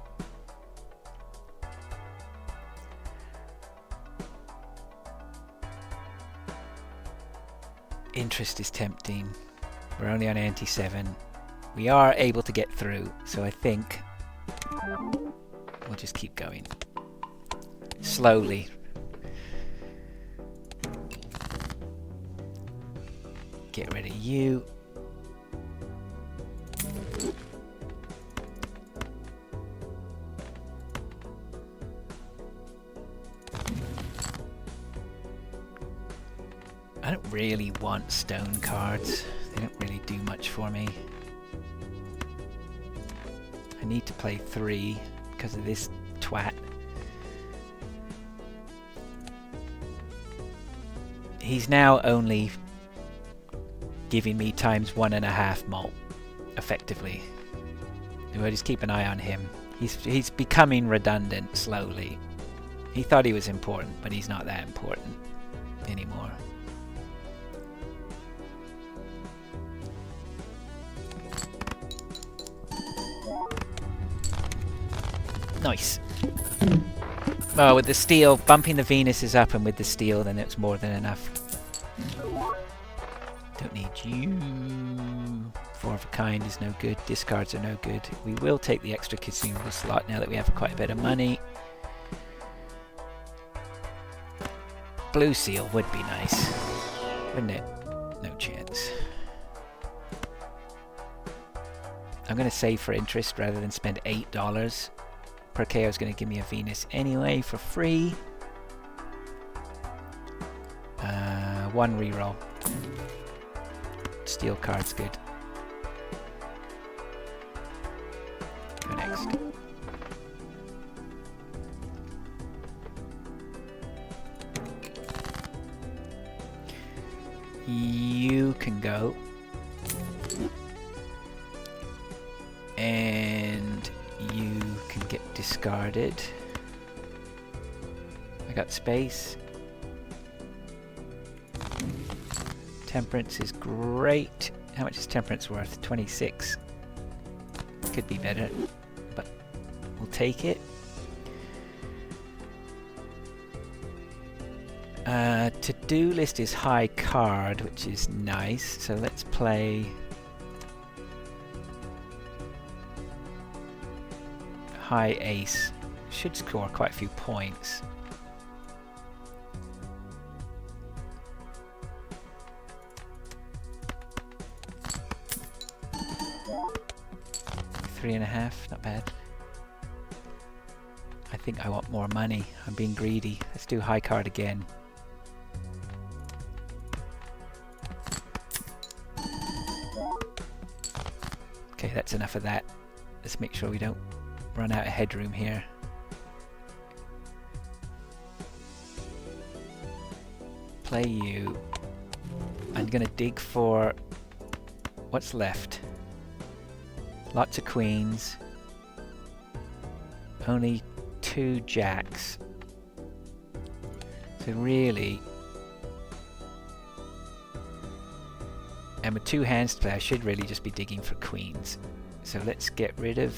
Interest is tempting. We're only on ante 7. We are able to get through, so I think we'll just keep going. Slowly. Get rid of you. I don't really want stone cards. They don't really do much for me. I need to play 3 because of this twat. He's now only giving me times 1.5 mult, effectively. We'll just keep an eye on him. He's becoming redundant slowly. He thought he was important, but he's not that important anymore. Nice. Oh, with the steel, bumping the Venuses up, and with the steel, then it's more than enough. Don't need you. 4 of a kind is no good. Discards are no good. We will take the extra consumable slot now that we have quite a bit of money. Blue seal would be nice, wouldn't it? No chance. I'm going to save for interest rather than spend $8. Perkeo is going to give me a Venus anyway for free. 1 reroll. Steel card's good. Go next. You can go. And you can get discarded. I got space. Temperance is great. How much is Temperance worth? 26. Could be better, but we'll take it. To-do list is high card, which is nice. So let's play high ace. Should score quite a few points. $3.5, not bad. I think I want more money. I'm being greedy. Let's do high card again. Okay, that's enough of that. Let's make sure we don't run out of headroom here. Play you. I'm gonna dig for what's left. Lots of queens. Only 2 jacks. So really, and with 2 hands to play, I should really just be digging for queens. So let's get rid of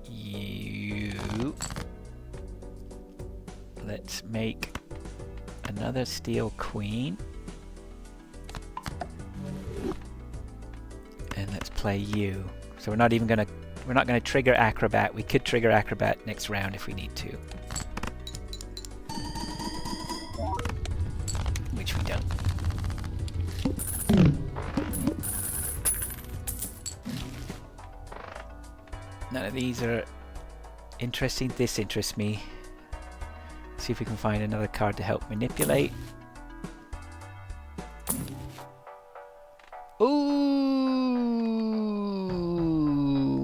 you. Let's make another steel queen. And let's play you. So we're not gonna trigger Acrobat. We could trigger Acrobat next round if we need to. Which we don't. None of these are interesting. This interests me. See if we can find another card to help manipulate. Ooh!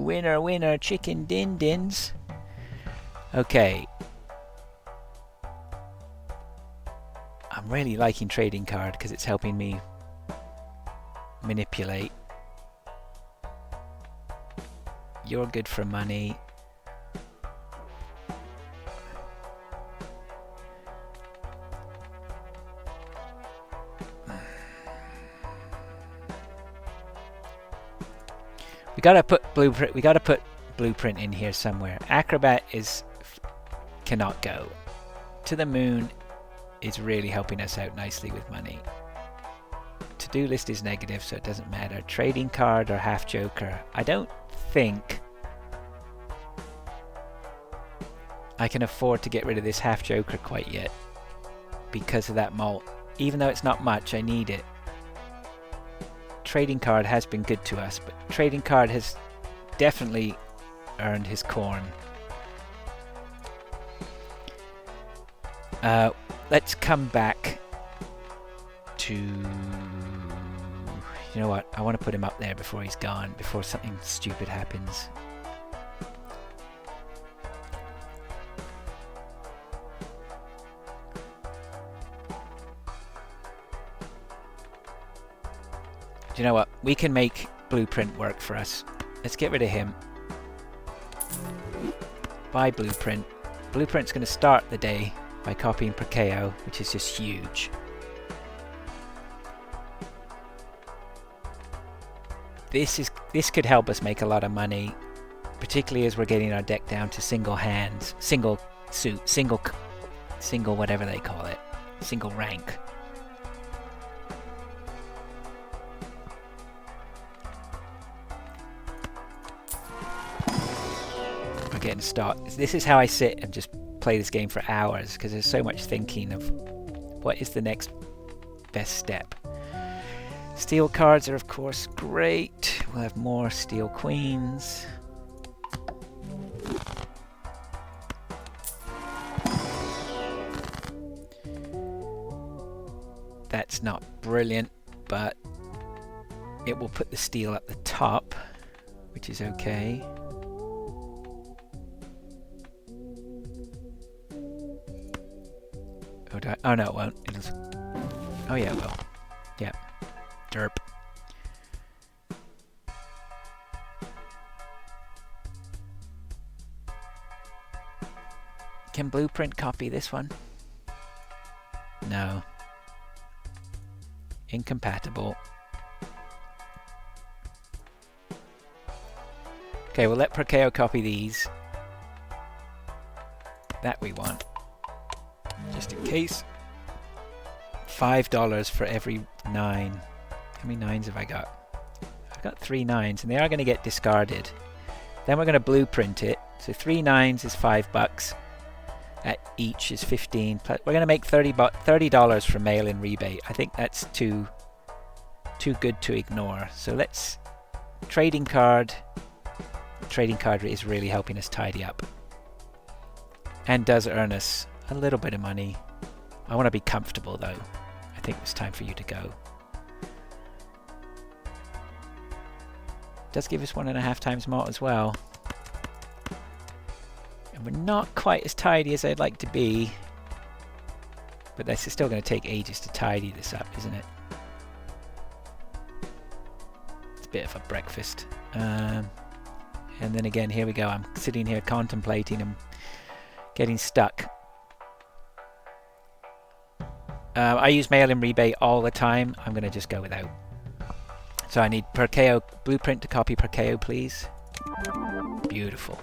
Winner, winner, chicken din dins. Okay. I'm really liking trading card because it's helping me manipulate. You're good for money. We gotta put blueprint. We gotta put blueprint in here somewhere. Acrobat cannot go. To the moon is really helping us out nicely with money. to-do list is negative, so it doesn't matter. Trading card or half joker. I don't think I can afford to get rid of this half joker quite yet because of that malt. Even though it's not much, I need it. Trading card has been good to us, but trading card has definitely earned his corn. Let's come back to... You know what? I want to put him up there before he's gone, before something stupid happens. Do you know what? We can make Blueprint work for us. Let's get rid of him. Buy Blueprint. Blueprint's going to start the day by copying Perkeo, which is just huge. This could help us make a lot of money, particularly as we're getting our deck down to single hands, single suit, single whatever they call it, single rank. We're getting started. This is how I sit and just play this game for hours, because there's so much thinking of what is the next best step. Steel cards are of course great. We'll have more steel queens. That's not brilliant, but it will put the steel at the top, which is okay. Oh no, it won't. Oh yeah, it will. Yeah. Derp. Can Blueprint copy this one? No. Incompatible. Okay, we'll let Perkeo copy these. That we want. Just in case. $5 for every 9. How many 9s have I got? I've got 3 9s, and they are going to get discarded. Then we're going to blueprint it. So 3 9s is $5. At each is 15. We're going to make $30 for mail-in rebate. I think that's too good to ignore. So let's trading card. Trading card is really helping us tidy up, and does earn us a little bit of money. I want to be comfortable though. I think it's time for you to go. Does give us 1.5 times malt as well. And we're not quite as tidy as I'd like to be. But this is still going to take ages to tidy this up, isn't it? It's a bit of a breakfast. And then again, here we go. I'm sitting here contemplating and getting stuck. I use mail-in rebate all the time. I'm going to just go without. So I need Perkeo Blueprint to copy Perkeo, please. Beautiful.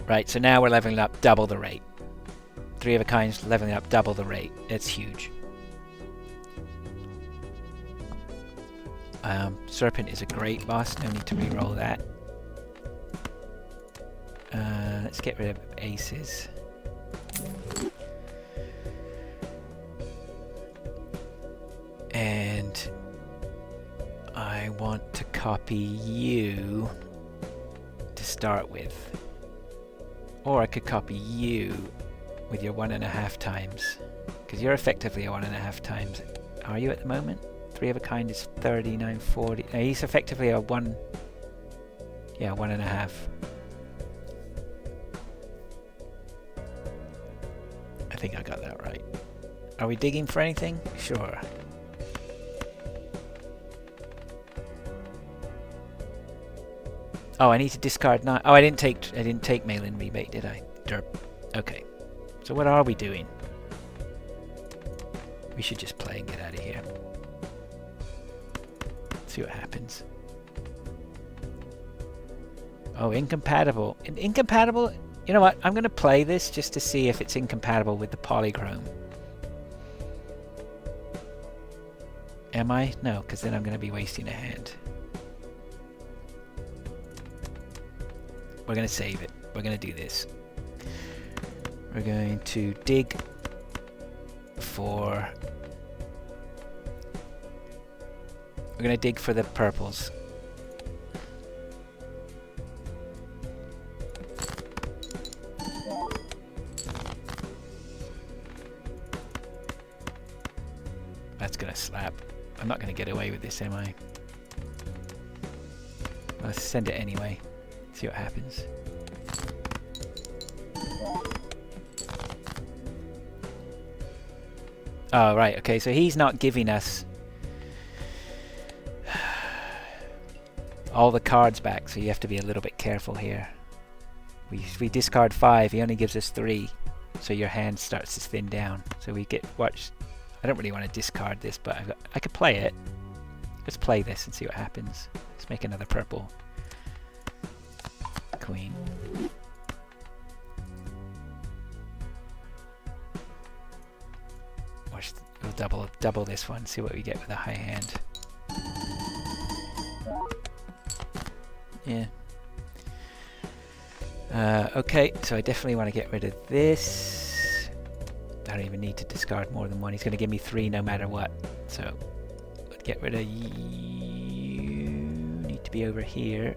Right, so now we're leveling up double the rate. 3 of a kind's leveling up double the rate. It's huge. Serpent is a great boss. No need to re-roll that. Let's get rid of aces. And I want to copy you to start with. Or I could copy you with your 1.5 times. Because you're effectively a 1.5 times. Are you at the moment? 3 of a kind is 39, 40. No, he's effectively a 1. Yeah, 1.5. I think I got that right. Are we digging for anything? Sure. Oh, I need to discard 9. Oh, I didn't take mail-in rebate, did I? Derp. Okay. So what are we doing? We should just play and get out of here. See what happens. Oh, incompatible. Incompatible You know what? I'm going to play this just to see if it's incompatible with the polychrome. Am I? No, because then I'm going to be wasting a hand. We're going to save it. We're going to do this. We're going to dig for... We're going to dig for the purples. That's going to slap. I'm not going to get away with this, am I? Let's send it anyway. See what happens. Oh, right. Okay, so he's not giving us all the cards back, so you have to be a little bit careful here. We discard 5, he only gives us 3, so your hand starts to thin down. So we get... Watch. I don't really want to discard this, but I could play it. Let's play this and see what happens. Let's make another purple. Queen. Watch, we'll double this one, see what we get with a high hand. Yeah. Okay, so I definitely want to get rid of this. I don't even need to discard more than one. He's going to give me 3 no matter what. So, let's get rid of you. Need to be over here.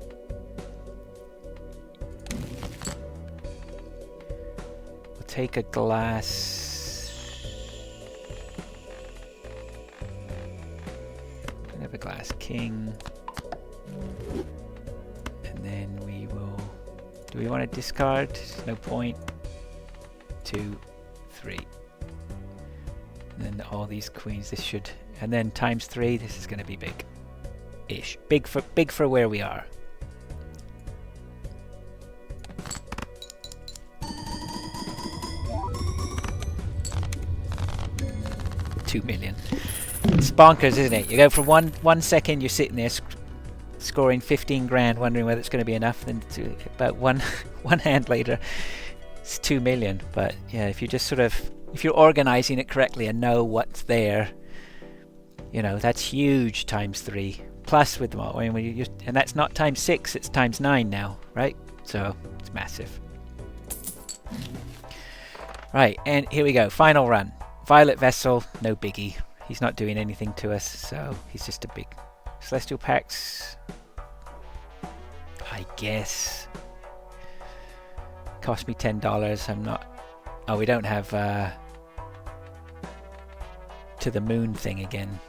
We'll take a glass. I have a glass king. And then we will... Do we want to discard? No point. 2, 3. And then all these queens, this should... And then times 3, this is going to be big-ish. Big for where we are. $2 million. It's bonkers, isn't it? You go for one second, you're sitting there scoring 15 grand, wondering whether it's going to be enough. Then about one hand later, it's 2 million. But yeah, if you just sort of... If you're organizing it correctly and know what's there, you know, that's huge times 3. Plus with them all. I mean, and that's not times 6, it's times 9 now, right? So it's massive. Right, and here we go. Final run. Violet Vessel, no biggie. He's not doing anything to us, so he's just a big... Celestial Pacts, I guess. Cost me $10. I'm not... Oh, we don't have to the moon thing again,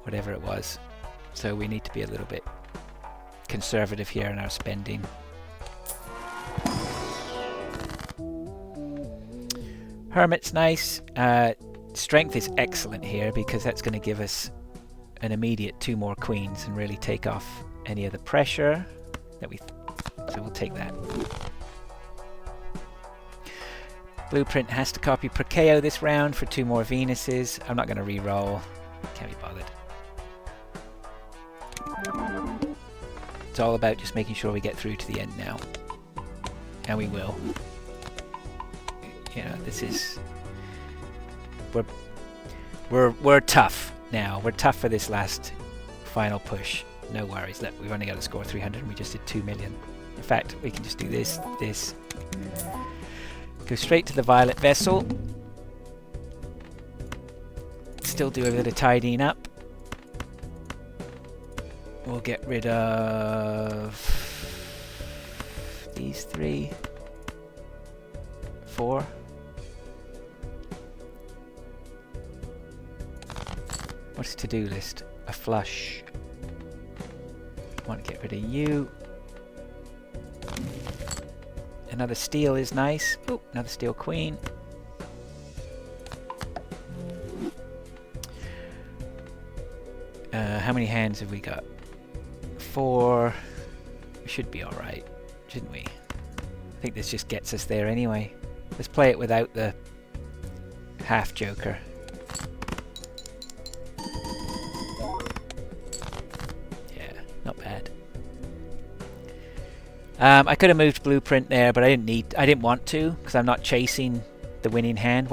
whatever it was. So we need to be a little bit conservative here in our spending. Hermit's nice. Strength is excellent here because that's going to give us an immediate 2 more queens and really take off any of the pressure that we... So we'll take that. Blueprint has to copy Perkeo this round for 2 more Venuses. I'm not going to re-roll. Can't be bothered. It's all about just making sure we get through to the end now. And we will. You know, this is... We're tough now. We're tough for this last final push. No worries. Look, we've only got to score 300 and we just did 2 million. In fact, we can just do this. Go straight to the Violet Vessel. Still do a bit of tidying up. We'll get rid of these 3, 4. What's to-do list? A flush. Want to get rid of you. Another steel is nice. Oh, another steel queen. How many hands have we got? 4. We should be alright, shouldn't we? I think this just gets us there anyway. Let's play it without the half joker. Yeah, not bad. I could have moved blueprint there, but I didn't want to, because I'm not chasing the winning hand.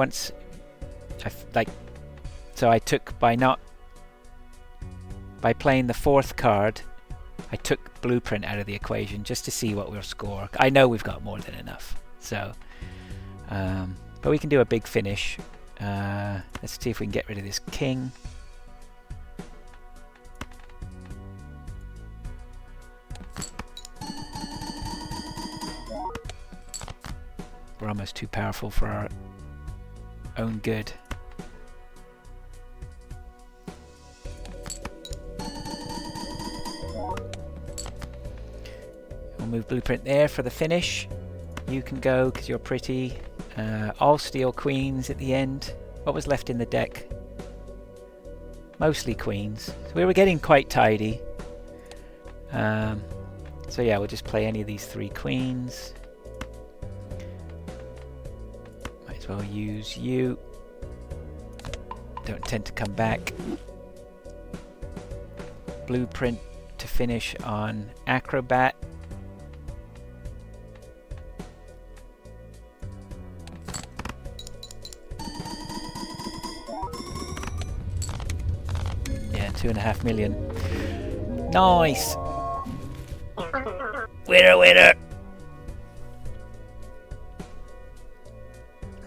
So I took by playing the fourth card, I took blueprint out of the equation just to see what we'll score. I know we've got more than enough, so but we can do a big finish. Let's see if we can get rid of this king. We're almost too powerful for our own good. We'll move blueprint there for the finish. You can go because you're pretty. All steel queens at the end. What was left in the deck? Mostly queens. So we were getting quite tidy. So yeah, we'll just play any of these 3 queens. Might as well use you. Don't tend to come back. Blueprint to finish on acrobat. Yeah, 2.5 million. Nice. Winner, winner.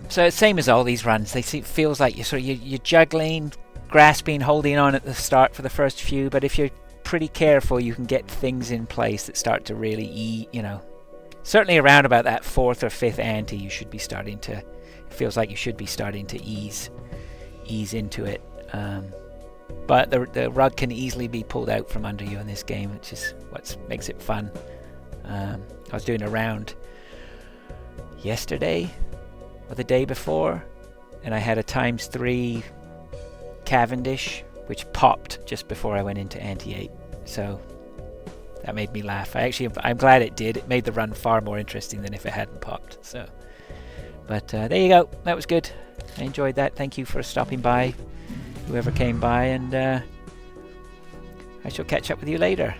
So it's same as all these runs. It feels like you're juggling, grasping, holding on at the start for the first few. But if you're pretty careful, you can get things in place that start to really eat. Certainly around about that 4th or 5th ante, you should be starting to. It feels like you should be starting to ease into it. But the rug can easily be pulled out from under you in this game, which is what makes it fun. I was doing a round yesterday or the day before, and I had a ×3 Cavendish, which popped just before I went into ante 8. So that made me laugh. I'm glad it did. It made the run far more interesting than if it hadn't popped. So, but there you go. That was good. I enjoyed that. Thank you for stopping by, whoever came by, and I shall catch up with you later.